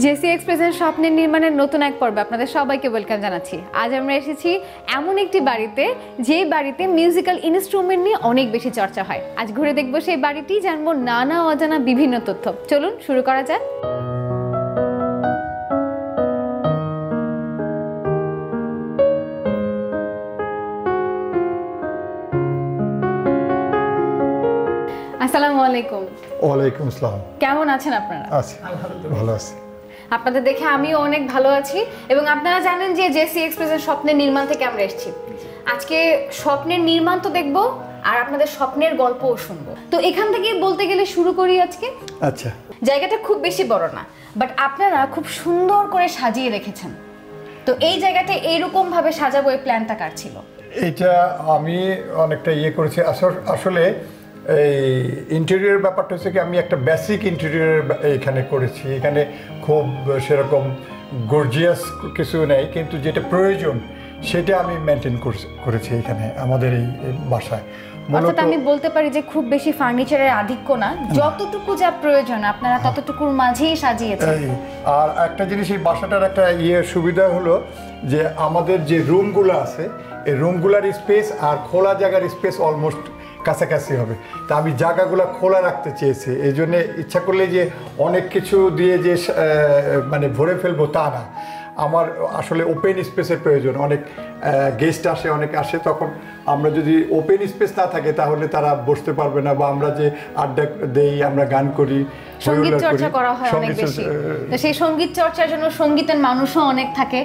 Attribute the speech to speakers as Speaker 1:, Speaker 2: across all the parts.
Speaker 1: JC এক্সপ্রেসের স্বপ্নের নির্মাণের নতুন এক পর্বে আপনাদের সবাইকে ওয়েলকাম জানাচ্ছি। আজ আমরা এসেছি এমন একটি বাড়িতে, যে বাড়িতে মিউজিক্যাল ইনস্ট্রুমেন্ট নিয়ে অনেক বেশি চর্চা হয়। আজ ঘুরে দেখবো সেই বাড়িটি, জানবো নানা অজানা বিভিন্ন তথ্য। চলুন শুরু করা যাক। আসসালামু আলাইকুম।
Speaker 2: ওয়ালাইকুম আসসালাম।
Speaker 1: কেমন আছেন আপনারা?
Speaker 2: আছি, ভালো আছি।
Speaker 1: আপনাদের দেখে আমিও অনেক ভালো আছি। এবং আপনারা জানেন যে জেসি এক্সপ্রেসের স্বপ্নের নির্মাণ থেকে আমরা এসেছি। আজকে স্বপ্নের নির্মাণ তো দেখবো, আর আপনাদের স্বপ্নের গল্পও শুনবো। তো এখান থেকে বলতে গেলে শুরু করি আজকে।
Speaker 2: আচ্ছা,
Speaker 1: জায়গাটা খুব বেশি বড় না, বাট আপনারা খুব সুন্দর করে সাজিয়ে রেখেছেন। তো এই জায়গাটা এইরকম ভাবে সাজাবো, এই প্ল্যানটা কার ছিল?
Speaker 2: এটা আমি অনেকটা করেছি। আসলে এই ইন্টেরিয়র ব্যাপারটা হচ্ছে কি, আমি একটা বেসিক ইন্টেরিয়র এখানে করেছি। এখানে খুব সেরকম গর্জিয়াস কিছু নেই, কিন্তু যেটা প্রয়োজন সেটা আমি মেনটেন করেছি এখানে আমাদের এই বাসায়।
Speaker 1: অর্থাৎ আমি বলতে পারি যে খুব বেশি ফার্নিচারের আধিক্য না, যতটুকু যা প্রয়োজন আপনারা ততটুকুর মাঝেই সাজিয়েছেন।
Speaker 2: আর একটা জিনিস, এই বাসাটার একটা সুবিধা হলো যে আমাদের যে রুমগুলো আছে, এই রুমগুলার স্পেস আর খোলা জায়গার স্পেস অলমোস্ট কাছাকাছি হবে। তা আমি জায়গাগুলো খোলা রাখতে চেয়েছি। এই জন্যে ইচ্ছা করলে যে অনেক কিছু দিয়ে যে মানে ভরে ফেলবো তা না, আমার আসলে ওপেন স্পেসের প্রয়োজন। অনেক গেস্ট আসে, অনেক আসে, তখন আমরা যদি ওপেন স্পেস না থাকে তাহলে তারা বসতে পারবে না। বা আমরা যে আড্ডা দেই, আমরা গান করি,
Speaker 1: সঙ্গীত চর্চা করা হয় অনেক বেশি। তো সেই সঙ্গীত চর্চার জন্য সঙ্গীতের মানুষও অনেক থাকে,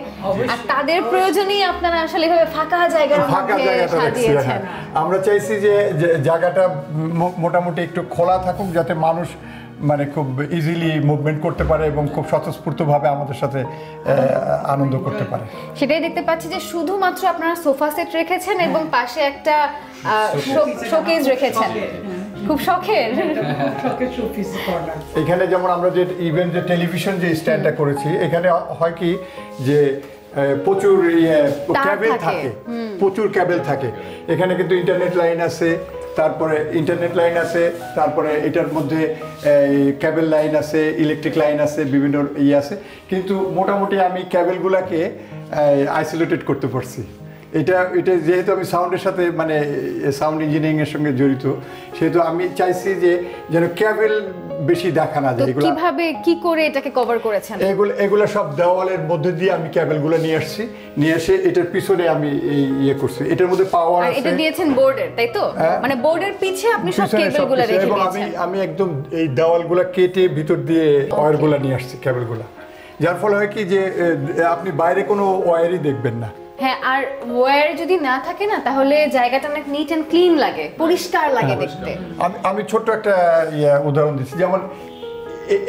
Speaker 1: আর তাদের প্রয়োজনেই আপনারা আসলে এভাবে ফাঁকা জায়গার মধ্যে সাজিয়েছেন।
Speaker 2: আমরা চাইছি যে জায়গাটা মোটামুটি একটু খোলা থাকুক, যাতে মানুষ মানে খুব ইজিলি মুভমেন্ট করতে পারে এবং খুব স্বতঃস্ফূর্তভাবে আমাদের সাথে আনন্দ করতে পারে।
Speaker 1: সেটাই দেখতে পাচ্ছি যে শুধুমাত্র আপনারা সোফা সেট রেখেছেন এবং পাশে একটা শোকেস রেখেছেন। খুব শখের।
Speaker 2: এখানে যেমন আমরা যে ইভেন্ট যে টেলিভিশন যে স্ট্যান্ডটা করেছি, এখানে হয় কি যে প্রচুর ক্যাবেল থাকে, প্রচুর ক্যাবেল থাকে। এখানে কিন্তু ইন্টারনেট লাইন আছে, তারপরে তারপরে এটার মধ্যে ক্যাবেল লাইন আছে, ইলেকট্রিক লাইন আছে, বিভিন্ন আছে। কিন্তু মোটামুটি আমি ক্যাবেলগুলোকে আইসোলেটেড করতে পারছি। এটা যেহেতু আমি সাউন্ডের সাথে মানে সাউন্ড ইঞ্জিনিয়ারিংয়ের সঙ্গে জড়িত, সেহেতু আমি চাইছি যে যেন ক্যাবেল বেশি দেখা না যায়।
Speaker 1: এগুলো কিভাবে কি করে এটাকে কভার করেছেন?
Speaker 2: এগুলো সব দেওয়ালের মধ্যে দিয়ে আমি ক্যাবেলগুলো নিয়ে এসে এটার পিছনে আমি করছি। এটার মধ্যে পাওয়ার আছে।
Speaker 1: এটা দিয়েছেন বোর্ডের, তাই তো? মানে বোর্ডের পিছে আপনি সব কেবলগুলো রেখে দিয়েছেন।
Speaker 2: আমি একদম এই দেওয়ালগুলো কেটে ভিতর দিয়ে ওয়্যারগুলো নিয়ে আসছি, কেবলগুলো। যার ফলে হয় কি যে আপনি বাইরে কোনো ওয়্যারই দেখবেন না।
Speaker 1: হ্যাঁ, আর ওয়্যার যদি না থাকে না, তাহলে জায়গাটা অনেক নিট এন্ড ক্লিন লাগে, পরিষ্কার লাগে দেখতে।
Speaker 2: আমি ছোট্ট একটা উদাহরণ দিচ্ছি। যেমন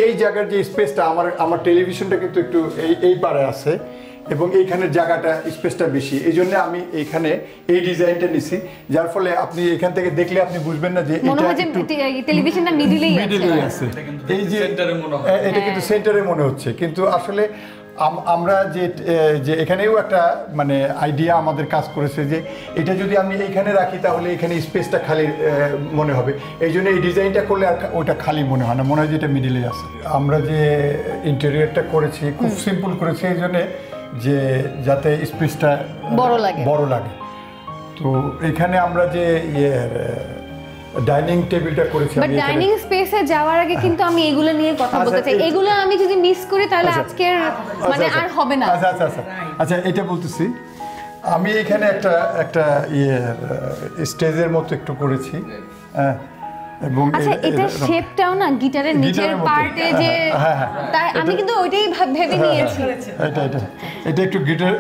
Speaker 2: এই জায়গার যে স্পেসটা, আমার টেলিভিশনটা কিন্তু একটু এই পারে আছে এবং এইখানে জায়গাটা স্পেসটা বেশি। এই জন্য আমি এইখানে এই ডিজাইনটা নিছি, যার ফলে আপনি এখান থেকে দেখলে আপনি বুঝবেন না যে
Speaker 1: টেলিভিশনটা মিডলেই
Speaker 2: আছে। এই যে এটা কিন্তু সেন্টারে মনে হচ্ছে, কিন্তু আসলে আমরা যে এখানেও একটা মানে আইডিয়া আমাদের কাজ করেছে যে এটা যদি আমি এইখানে রাখি তাহলে এখানে স্পেসটা খালি মনে হবে। এই জন্য এই ডিজাইনটা করলে আর ওটা খালি মনে হয় না, মনে হয় যে এটা মিডিলে আছে। আমরা যে ইন্টেরিয়রটা করেছি খুব সিম্পল করেছি, এই জন্যে যে যাতে স্পেসটা বড় লাগে। তো এখানে আমরা যে ডাইনিং টেবিলটা করেছি,
Speaker 1: বাট ডাইনিং স্পেসে যাওয়ার আগে কিন্তু আমি এগুলো নিয়ে কথা বলতে চাই। এগুলো আমি যদি মিস করি তাহলে আজকের মানে আর হবে না।
Speaker 2: আচ্ছা, এটা বলতেছি, আমি এখানে একটা স্টেজের মতো একটু করেছি। এবং
Speaker 1: আচ্ছা, এটা শেপটাও না গিটারের নিচের পার্টে যে, তাই আমি কিন্তু ওইটাই ভেবে নিয়েছি।
Speaker 2: এটা একটু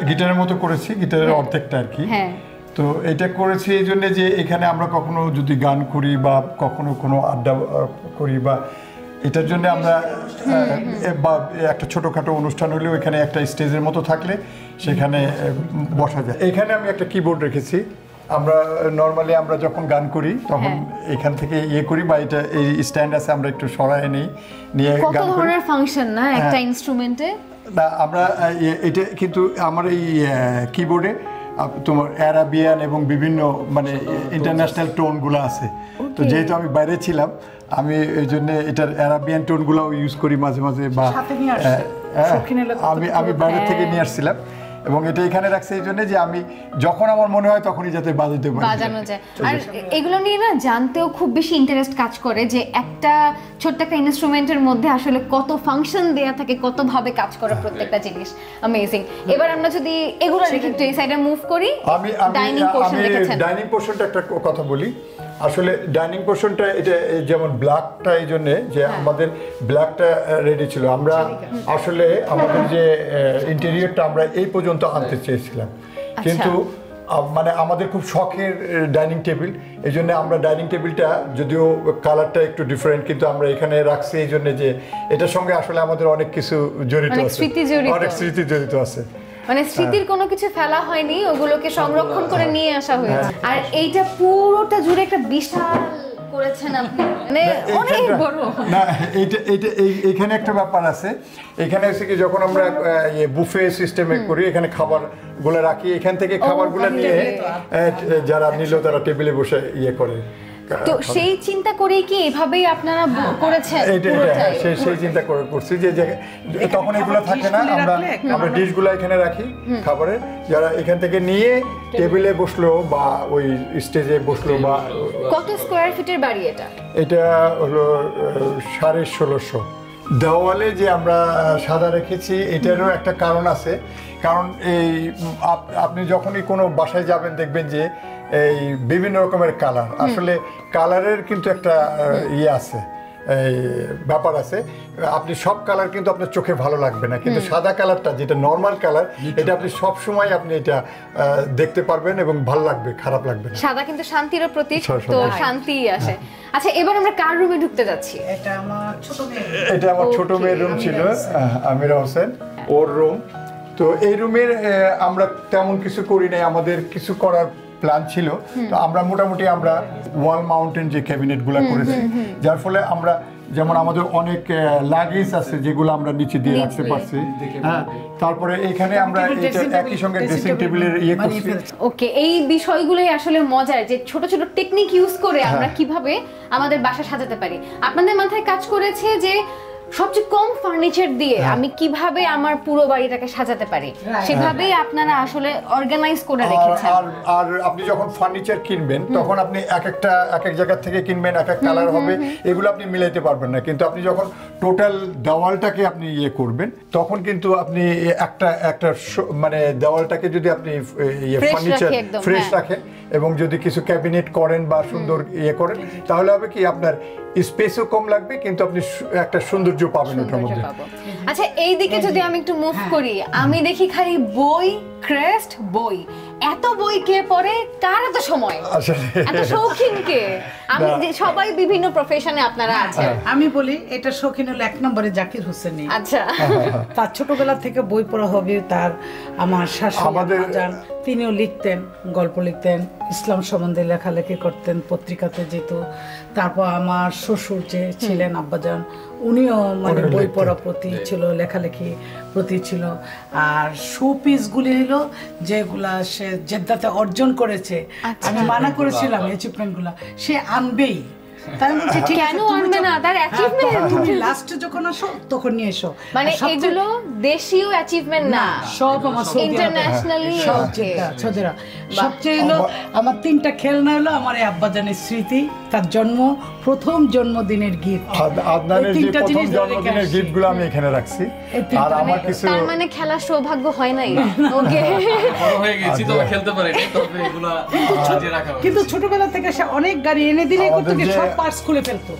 Speaker 2: গিটারের মতো করেছি, গিটারের অর্ধেকটা আর কি। তো এটা করেছি এই জন্যে যে এখানে আমরা কখনো যদি গান করি বা কখনো কোনো আড্ডা করি, বা এটার জন্য আমরা বা একটা ছোটোখাটো অনুষ্ঠান হলেও এখানে একটা স্টেজের মতো থাকলে সেখানে বসা যায়। এখানে আমি একটা কিবোর্ড রেখেছি। আমরা নর্মালি আমরা যখন গান করি তখন এখান থেকে করি, বা এটা এই স্ট্যান্ড আছে, আমরা একটু সরায় নিয়ে
Speaker 1: কত ধরনের ফাংশন না একটা ইনস্ট্রুমেন্টে।
Speaker 2: না, আমরা এটা কিন্তু আমার এই কিবোর্ডে তোমার অ্যারাবিয়ান এবং বিভিন্ন মানে ইন্টারন্যাশনাল টোনগুলো আছে। তো যেহেতু আমি বাইরে ছিলাম, আমি এই জন্য এটার অ্যারাবিয়ান টোনগুলোও ইউজ করি মাঝে মাঝে, বা আমি বাইরে থেকে নিয়ে আসছিলাম এবং এটা এখানে রাখছি এই জন্য যে আমি যখন আমার মনে হয় তখনই যাতে
Speaker 1: বাজানো যায়। আর এগুলো নিয়ে না জানতেও খুব বেশি ইন্টারেস্ট কাজ করে যে একটা ছোট্ট একটা ইনস্ট্রুমেন্টের মধ্যে আসলে কত ফাংশন দেয়া থাকে, কত ভাবে কাজ করে প্রত্যেকটা জিনিস। অ্যামেজিং। এবার আমরা যদি এগুলো রেখে একটু এই সাইডে মুভ করি, ডাইনিং পোরশন দেখেছেন।
Speaker 2: ডাইনিং পোরশনটা একটা কথা বলি, আসলে ডাইনিং পোরশনটা এটা যেমন ব্ল্যাকটা এই জন্য যে আমাদের ব্ল্যাকটা রেডি ছিল, আমরা আসলে আমাদের যে ইন্টেরিয়রটা আমরা এই পর্যন্ত আনতে চেয়েছিলাম, কিন্তু মানে আমাদের খুব শখের ডাইনিং টেবিল, এই জন্য আমরা ডাইনিং টেবিলটা যদিও কালারটা একটু ডিফারেন্ট কিন্তু আমরা এখানে রাখছি এই জন্য যে এটার সঙ্গে আসলে আমাদের অনেক কিছু জড়িত আছে, অনেক স্মৃতি জড়িত আছে।
Speaker 1: মানে স্মৃতির কোনো কিছু ফেলা হয়নি, ওগুলোকে সংরক্ষণ করে নিয়ে আসা হয়েছে। আর এইটা পুরোটা জুড়ে একটা বিশাল করেছেন আপনি, মানে অনেক বড়।
Speaker 2: না এইটা এইখানে একটা ব্যাপার আছে, এখানে হচ্ছে কি যখন আমরা বুফে সিস্টেমে করি এখানে খাবারগুলো রাখি, এখান থেকে খাবারগুলো নিয়ে যারা নিল তারা টেবিলে বসে করে।
Speaker 1: তো সেই চিন্তা করেই কি এভাবেই আপনারা করেছেন?
Speaker 2: সেই চিন্তা করছি যে তখন এগুলো থাকে না, আমরা ডিশগুলো এখানে রাখি খাবারের, যারা এখান থেকে নিয়ে টেবিলে বসলো বা ওই স্টেজে বসলো। বা
Speaker 1: কত স্কয়ার ফিটের বাড়ি এটা?
Speaker 2: এটা হলো 1650। দেওয়ালে যে আমরা সাদা রেখেছি এটারও একটা কারণ আছে, কারণ এই আপনি যখনই কোনো বাসায় যাবেন দেখবেন যে এই বিভিন্ন রকমের কালার, আসলে কালারের কিন্তু একটা আছে, এই ব্যাপার আছে, আপনি সব কালার কিন্তু আপনার চোখে ভালো লাগবে না, কিন্তু সাদা কালারটা যেটা নর্মাল কালার এটা আপনি সব সময় আপনি এটা দেখতে পারবেন এবং ভালো লাগবে, খারাপ লাগবে না।
Speaker 1: সাদা কিন্তু শান্তির প্রতীক, তো শান্তি আসে। আচ্ছা, এবার আমরা কার রুমে ঢুকতে যাচ্ছি?
Speaker 2: এটা আমার ছোট মেয়ের রুম ছিল, আমিরা হোসেন, ওর রুম। তো এই রুমের আমরা তেমন কিছু করি নাই, আমাদের কিছু করার প্ল্যান ছিল, তো আমরা মোটামুটি আমরা ওয়াল মাউন্টেন যে ক্যাবিনেটগুলো করেছি, যার ফলে আমরা যেমন আমাদের অনেক লাগেজ আছে যেগুলো আমরা নিচে দিয়ে রাখতে পারছি। হ্যাঁ, তারপরে এখানে আমরা এটা একই সঙ্গে ড্রেসিং টেবিলের করছি।
Speaker 1: ওকে, এই বিষয়গুলোই আসলে মজার, যে ছোট ছোট টেকনিক ইউজ করে আমরা কিভাবে আমাদের বাসা সাজাতে পারি। আপনাদের মাথায় কাজ করেছে যে সবচেয়ে কম ফার্নিচার দিয়ে আমি কিভাবে আমার পুরো বাড়িটাকে সাজাতে পারি, সেভাবেই আপনারা আসলে অর্গানাইজ করে রেখেছেন।
Speaker 2: আর আপনি যখন ফার্নিচার কিনবেন তখন আপনি এক এক জায়গা থেকে কিনবেন, এক এক কালার হবে, এগুলো আপনি মিলাইতে পারবেন না, কিন্তু আপনি যখন টোটাল দেওয়ালটাকে আপনি করবেন তখন কিন্তু আপনি একটা মানে দেওয়ালটাকে যদি আপনি ফার্নিচার ফ্রেশ রাখেন এবং যদি কিছু ক্যাবিনেট করেন বা সুন্দর করেন, তাহলে হবে কি আপনার স্পেসও কম লাগবে কিন্তু আপনি একটা সৌন্দর্য পাবেন ওটার মধ্যে।
Speaker 1: আচ্ছা, এই দিকে যদি আমি একটু মুভ করি, আমি দেখি খালি বই, ক্রেস্ট, বই। এত বই কে পড়ে? কার এত সময়? এত শৌখিন কে? আমি সবাই বিভিন্ন প্রফেশনে আপনারা আছেন।
Speaker 3: আমি বলি এটা শৌখিন হলো 1 নম্বরে জাকির হোসেন।
Speaker 1: আচ্ছা,
Speaker 3: তার ছোটবেলা থেকে বই পড়া হবে, তার আমার শাশুড়ি জান তিনিও লিখতেন, গল্প লিখতেন, ইসলাম সম্বন্ধে লেখালেখি করতেন, পত্রিকাতে যেত। তারপর আমার শ্বশুর যে ছিলেন আব্বাজান, উনিও মানে বই পড়া প্রতি ছিল, লেখালেখি প্রতি ছিল। আর শোপিসগুলি হলো যেগুলা সে জেদ্দাতে অর্জন করেছে, আমি মানা করেছিলাম অ্যাচিভমেন্টগুলা সে আনবেই। তাই বলছি ঠিক
Speaker 1: কেন আনবে না? তার অ্যাচিভমেন্ট
Speaker 3: তুমি লাস্টে যখন আসো তখন নিয়ে এসো।
Speaker 1: মানে এগুলো দেশীয় অ্যাচিভমেন্ট না,
Speaker 3: সব আমার
Speaker 1: ইন্টারন্যাশনালি।
Speaker 3: সবচেয়ে হলো আমার 3টা খেলনা হলো আমার এই আব্বাজানের স্মৃতি, তার প্রথম জন্মদিনের গিফট,
Speaker 2: আদনানের যে প্রথম জন্মদিনের গিফটগুলো আমি এখানে রাখছি। আর আমার কিছু,
Speaker 1: তার মানে খেলার সৌভাগ্য হয় নাই। ওকে,
Speaker 4: বড় হয়ে গেছি তো খেলতে পারি না, তবে এগুলা সাজিয়ে রাখা হয়।
Speaker 3: কিন্তু ছোটবেলা থেকে সে অনেক গাড়ি এনে দিলে করতে কি সব পার্টস খুলে ফেলতো,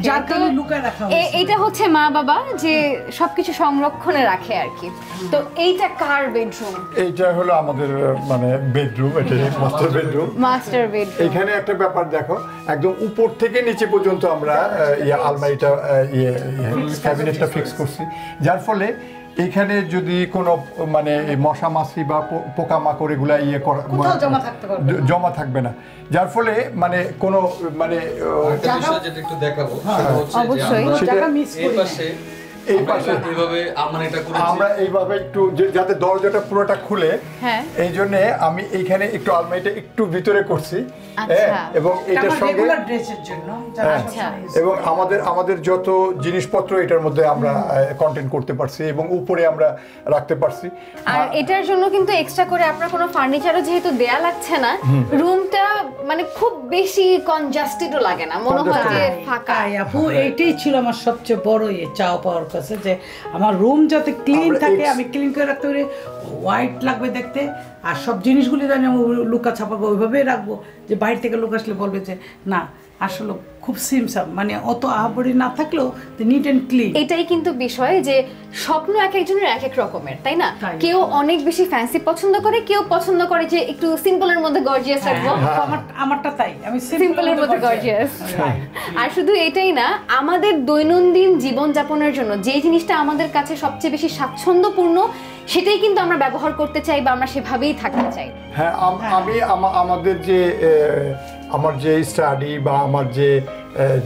Speaker 3: যার কারণে লুকায় রাখা হয়।
Speaker 1: এটা হচ্ছে মা বাবা যে সবকিছু সংরক্ষণে রাখে আর কি। তো এইটা কার বেডরুম?
Speaker 2: এইটা হলো আমাদের মানে বেডরুম, এটা মাস্টার বেডরুম।
Speaker 1: Master bedroom.
Speaker 2: এখানে একটা ব্যাপার দেখো, একদম উপর থেকে নিচে পর্যন্ত আমরা আলমারিটা ক্যাবিনেটটা ফিক্স করছি, যার ফলে এখানে যদি কোনো মানে মশা মাছি বা পোকামাকড় এগুলা জমা থাকবে না, যার ফলে মানে কোনো মানে
Speaker 4: যেটা একটু দেখাবো সেটা হচ্ছে যে আমরা এই পাশে
Speaker 2: এই পাশে
Speaker 4: এইভাবে আমরা এটা করেছি।
Speaker 2: আমরা এইভাবে একটু যাতে দরজাটা পুরোটা খুলে,
Speaker 1: হ্যাঁ।
Speaker 2: এই জন্য আমি এইখানে একটু আলমারিটা একটু ভিতরে করছি,
Speaker 1: আচ্ছা।
Speaker 2: এবং এটার সঙ্গে
Speaker 3: রেগুলার ড্রেসের জন্য যারা
Speaker 1: আচ্ছা।
Speaker 3: সবসময় use
Speaker 2: এবং আমাদের যত জিনিসপত্র এটার মধ্যে আমরা কন্টেন্ট করতে পারছি এবং উপরে আমরা রাখতে পারছি।
Speaker 1: আর এটার জন্য কিন্তু এক্সট্রা করে আপনার কোনো ফার্নিচারও যেহেতু দেয়া লাগছে না, রুমটা মানে খুব বেশি কনজাস্টেডও লাগে না, মনে হয় যে ফাঁকা।
Speaker 3: তাই আপু এইটাই ছিল আমার সবচেয়ে বড় চাওয়া পাওয়ার কাছে, যে আমার রুম যাতে ক্লিন
Speaker 2: আমরা
Speaker 3: থাকে, আমি ক্লিন করে রাখতে পারি, হোয়াইট লাগবে দেখতে, আর সব জিনিসগুলি জানি আমি লুকা ছাপাবো ওইভাবেই রাখবো, যে বাইরে থেকে লোক আসলে বলবে যে না আসলে খুব সিমসাম, মানে অত আহাবড়ি না থাকলেও নিট অ্যান্ড ক্লিন।
Speaker 1: এটাই কিন্তু বিষয় যে স্বপ্ন এক একজনের এক এক রকমের, তাই না?
Speaker 3: তাই।
Speaker 1: কেউ অনেক বেশি ফ্যান্সি পছন্দ করে, কেউ পছন্দ করে যে একটু সিম্পলের মধ্যে গর্জিয়াস রাখবো।
Speaker 3: আমারটা তাই, আমি
Speaker 1: সিম্পলের মধ্যে গর্জিয়াস। আর শুধু এটাই না, আমাদের দৈনন্দিন জীবনযাপনের জন্য যে জিনিসটা আমাদের কাছে সবচেয়ে বেশি স্বাচ্ছন্দ্যপূর্ণ, সেটাই কিন্তু আমরা ব্যবহার করতে চাই বা আমরা সেভাবেই থাকতে চাই।
Speaker 2: হ্যাঁ, আমি আমাদের যে আমার যে স্টাডি বা আমার যে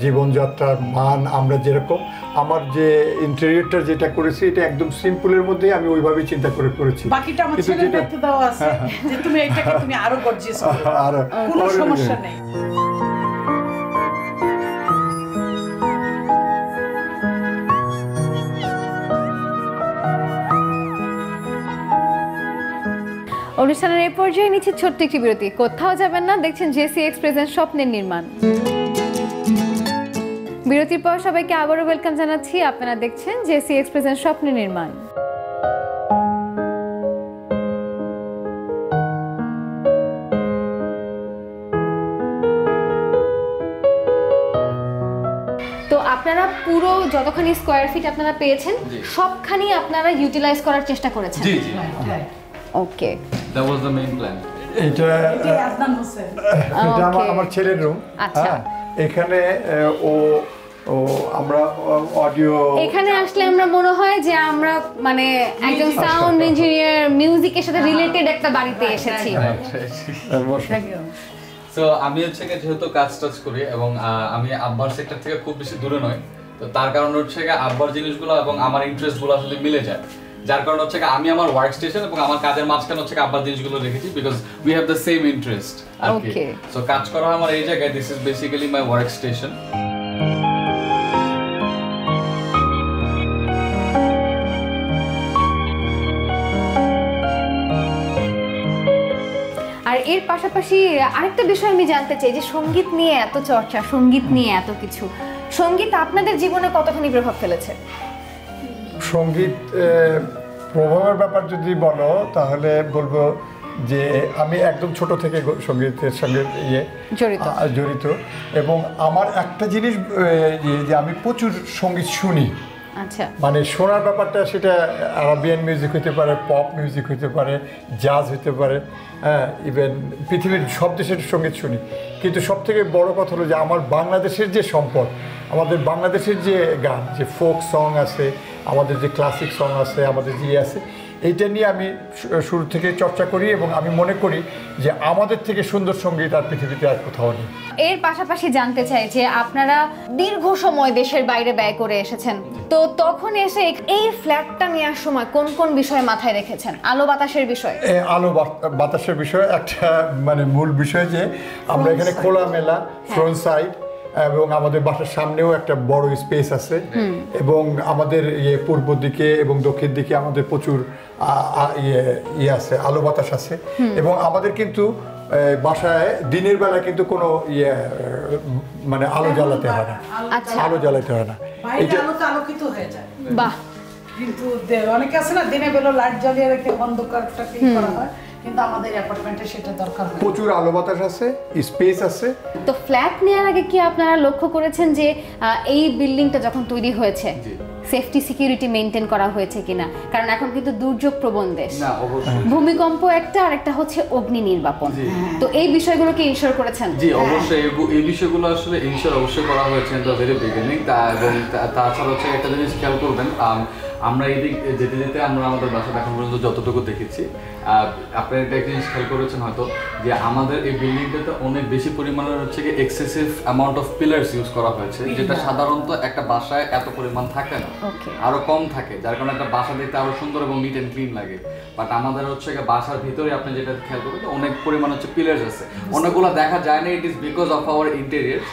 Speaker 2: জীবনযাত্রার মান, আমরা যেরকম আমার যে ইন্টেরিয়রটা যেটা করেছি এটা একদম সিম্পলের মধ্যেই আমি ওইভাবেই চিন্তা করে করেছি।
Speaker 3: বাকিটা আমার ছেলের দায়িত্ব দেওয়া আছে যে তুমি এটাকে তুমি আরো গর্জিয়াস করো,
Speaker 2: আর
Speaker 3: কোনো সমস্যা নেই।
Speaker 1: অনুষ্ঠানের এই পর্যায়ে নিচ্ছে ছোট্ট একটি বিরতি। কোথাও যাবেন না, দেখছেন জেসি এক্সপ্রেস স্বপ্নের নির্মাণ। বিরতির পর সবাইকে আবারও ওয়েলকাম জানাচ্ছি। আপনারা দেখছেন জেসি এক্সপ্রেস স্বপ্নের নির্মাণ। তো আপনারা পুরো যতখানি স্কোয়ার ফিট আপনারা পেয়েছেন, সবখানি আপনারা ইউটিলাইজ করার চেষ্টা করেছেন।
Speaker 4: জি জি,
Speaker 1: ওকে,
Speaker 4: that was the main plan.
Speaker 2: এটা
Speaker 3: এটাই আদনান হোসেন।
Speaker 2: এটা
Speaker 1: Okay.
Speaker 2: আমার ছেলের রুম।
Speaker 1: আচ্ছা।
Speaker 2: এখানে ও আমরা অডিও,
Speaker 1: এখানে আসলে আমরা মনে হয় যে আমরা মানে একজন সাউন্ড ইঞ্জিনিয়ার, মিউজিকের সাথে রিলেটেড একটা বাড়িতে এসেছি।
Speaker 4: সো আমি হচ্ছে যেহেতু কাজ টাজ করি এবং আমি আব্বার সেক্টর থেকে খুব বেশি দূরে নয়, তো তার কারণে হচ্ছে আব্বার জিনিসগুলো এবং আমার ইন্টারেস্টগুলো আসলে মিলে যায়, যার কারণে হচ্ছে আমি আমার ওয়ার্ক স্টেশন এবং আমার কাজের মাঝখানে হচ্ছে আব্বার জিনিসগুলো রেখেছি, because we have the same interest আর কি।
Speaker 1: Okay.
Speaker 4: সো কাজ করা হয় আমার এই জায়গায়, this is basically my work station.
Speaker 1: আর এর পাশাপাশি আরেকটা বিষয় আমি জানতে চাই, যে সঙ্গীত নিয়ে এত চর্চা, সঙ্গীত নিয়ে এত কিছু, সঙ্গীত আপনাদের জীবনে কতখানি প্রভাব ফেলেছে?
Speaker 2: সঙ্গীত প্রভাবের ব্যাপার যদি বলো তাহলে বলবো যে আমি একদম ছোট থেকে সঙ্গীতের সঙ্গে জড়িত, এবং আমার একটা জিনিস যে আমি প্রচুর সঙ্গীত শুনি।
Speaker 1: আচ্ছা,
Speaker 2: মানে শোনার ব্যাপারটা সেটা আরাবিয়ান মিউজিক হতে পারে, পপ মিউজিক হতে পারে, জাজ হতে পারে, হ্যাঁ, ইভেন পৃথিবীর সব দেশের সঙ্গীত শুনি। কিন্তু সবথেকে বড় কথা হলো যে আমার বাংলাদেশের যে সম্পদ, আমাদের বাংলাদেশের যে গান, যে ফোক সং আছে, আমাদের যে ক্লাসিক সং আছে, আমাদের যে আছে, এইটা নিয়ে আমি শুরু থেকে চর্চা করি এবং আমি মনে করি যে আমাদের থেকে সুন্দর সঙ্গীত আর পৃথিবীতে আর কোথাও নেই।
Speaker 1: এর পাশাপাশি জানতে চাই যে আপনারা দীর্ঘ সময় দেশের বাইরে ব্যয় করে এসেছেন, তো তখন এসে এই ফ্ল্যাটটা নেওয়ার সময় কোন কোন বিষয় মাথায় রেখেছেন? আলো বাতাসের বিষয়?
Speaker 2: আলো বাতাসের বিষয় একটা মানে মূল বিষয়, যে আমরা এখানে খোলামেলা ফ্রন্ট সাইড, এবং আমাদের বাসার সামনেও একটা বড় স্পেস আছে, এবং আমাদের পূর্ব দিকে এবং দক্ষিণ দিকে আমাদের প্রচুর ইয়ে আছে, আলো বাতাস আছে, এবং আমাদের কিন্তু বাসায় দিনের বেলা কিন্তু কোনো মানে আলো জ্বালাতে হয় না।
Speaker 1: আচ্ছা,
Speaker 2: আলো জ্বালাতে হয় না,
Speaker 3: বাইরে আলো তো আলোকিত হয়ে যায়,
Speaker 1: বাহ।
Speaker 3: কিন্তু অনেকে আছে না দিনে বেলা লাইট জ্বালিয়ে রেখে অন্ধকারটাকে করা হয়, কিন্তু আমাদের অ্যাপার্টমেন্টে সেটা দরকার হয়।
Speaker 2: প্রচুর আলো বাতাস আছে, স্পেস আছে।
Speaker 1: তো ফ্ল্যাট নেওয়ার আগে কি আপনারা লক্ষ্য করেছেন যে এই বিল্ডিংটা যখন তৈরি হয়েছে সেফটি সিকিউরিটি মেইনটেইন করা হয়েছে কিনা? কারণ এখন কিন্তু দুর্যোগ প্রবণ দেশ,
Speaker 4: না অবশ্যই
Speaker 1: ভূমিকম্প একটা, আর একটা হচ্ছে অগ্নি নির্বাপন, তো এই বিষয়গুলো কি ইনশিওর করেছেন?
Speaker 4: জি অবশ্যই, এই বিষয়গুলো আসলে ইনশিওর অবশ্যই করা হয়েছে ইন দ্য ভেরি বিগিনিং। এবং তাছাড়া হচ্ছে একটা জিনিস খেয়াল করবেন, আমরা এদিক যেতে যেতে আমরা আমাদের বাসাটা এখন পর্যন্ত যতটুকু দেখেছি, আপনারা একটা জিনিস খেয়াল করেছেন হয়তো যে আমাদের এই বিল্ডিংটাতে অনেক বেশি পরিমাণের হচ্ছে কি excessive amount of pillars use করা হয়েছে, যেটা সাধারণত একটা বাসায় এত পরিমাণ থাকে না, আরো কম থাকে, যার কারণে একটা বাসা দেখতে আরো সুন্দর এবং নিট এন্ড ক্লিন লাগে। বাট আমাদের হচ্ছে বাসার ভিতরে আপনি যেটা খেয়াল করবেন অনেক পরিমাণ হচ্ছে পিলার্স আছে, অনেকগুলো দেখা যায় না। It is because of our interior,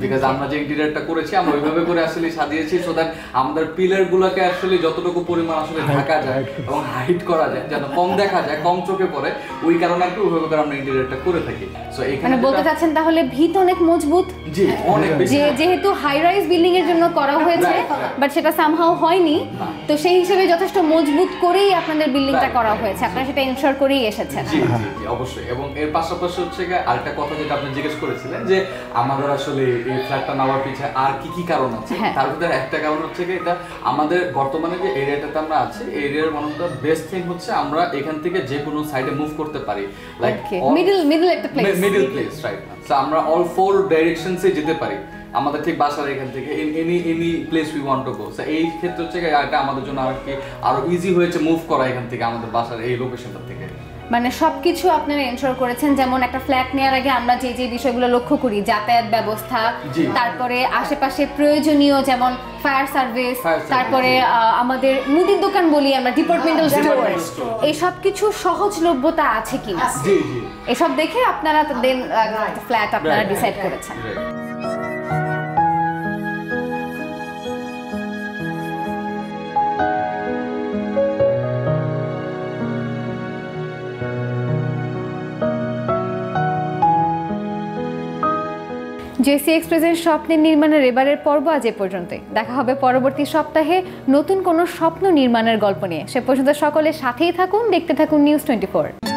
Speaker 4: because আমরা যে ইন্টেরিয়রটা করেছি আমরা ওইভাবে করে আসলে সাজিয়েছি সো দ্যাট আমাদের পিলার গুলোকে আসলে যতটুকু পরিমাণ আসলে ঢাকা যায় এবং হাইড করা যায়, যেন কম দেখা যায়, কম চোখে পড়ে, ওই কারণে আর কি ওইভাবে করে আমরা ইন্টেরিয়রটা করে থাকি। সো এখানে
Speaker 1: বলতে চাচ্ছেন তাহলে ভিত অনেক মজবুত,
Speaker 4: জি অনেক বেশি,
Speaker 1: যেহেতু হাই রাইজ বিল্ডিং এর জন্য করা হয়েছে বাট সেটা সামহাউ হয়নি, তো সেই হিসেবে যথেষ্ট মজবুত করেই আপনাদের বিল্ডিংটা করা হয়েছে, আপনারা সেটা ইনশিওর করেই এসেছেন।
Speaker 4: জি জি অবশ্যই। এবং এর পাশাপাশি হচ্ছে আরেকটা কথা যেটা আপনি জিজ্ঞেস করেছিলেন যে আমাদের আসলে এই ফ্ল্যাটটা নেওয়ার পিছনে আর কি কি কারণ আছে, তার ভিতরে একটা কারণ হচ্ছে এটা আমাদের বর্তমানে যে এরিয়াটাতে আমরা আছি, এরিয়ার one of the best thing হচ্ছে আমরা এখান থেকে যে কোনো সাইডে মুভ করতে পারি, লাইক
Speaker 1: মিডল একটা place,
Speaker 4: middle place, right. So আমরা অল ফোর ডাইরেকশনসে যেতে পারি আমাদের ঠিক বাসার এখান থেকে any place we want to go. So এই ক্ষেত্রে হচ্ছে এটা আমাদের জন্য আর কি আরো ইজি হয়েছে মুভ করা এখান থেকে আমাদের বাসার এই লোকেশনটা থেকে।
Speaker 1: মানে সবকিছু আপনারা এনশিওর করেছেন, যেমন একটা ফ্ল্যাট নেওয়ার আগে আমরা যে যে বিষয়গুলো লক্ষ্য করি, যাতায়াত ব্যবস্থা, তারপরে আশেপাশে প্রয়োজনীয় যেমন ফায়ার সার্ভিস, তারপরে আমাদের মুদির দোকান বলি আমরা, ডিপার্টমেন্টাল স্টোর, এই সব কিছু সহজলভ্যতা আছে কিনা এসব দেখে আপনারা দেন ফ্ল্যাট আপনারা ডিসাইড করেছেন। জেসি এক্সপ্রেসের স্বপ্নের নির্মাণের এবারের পর্ব আজ এ পর্যন্তই। দেখা হবে পরবর্তী সপ্তাহে নতুন কোনো স্বপ্ন নির্মাণের গল্প নিয়ে। সে পর্যন্ত সকলের সাথেই থাকুন, দেখতে থাকুন নিউজ 24।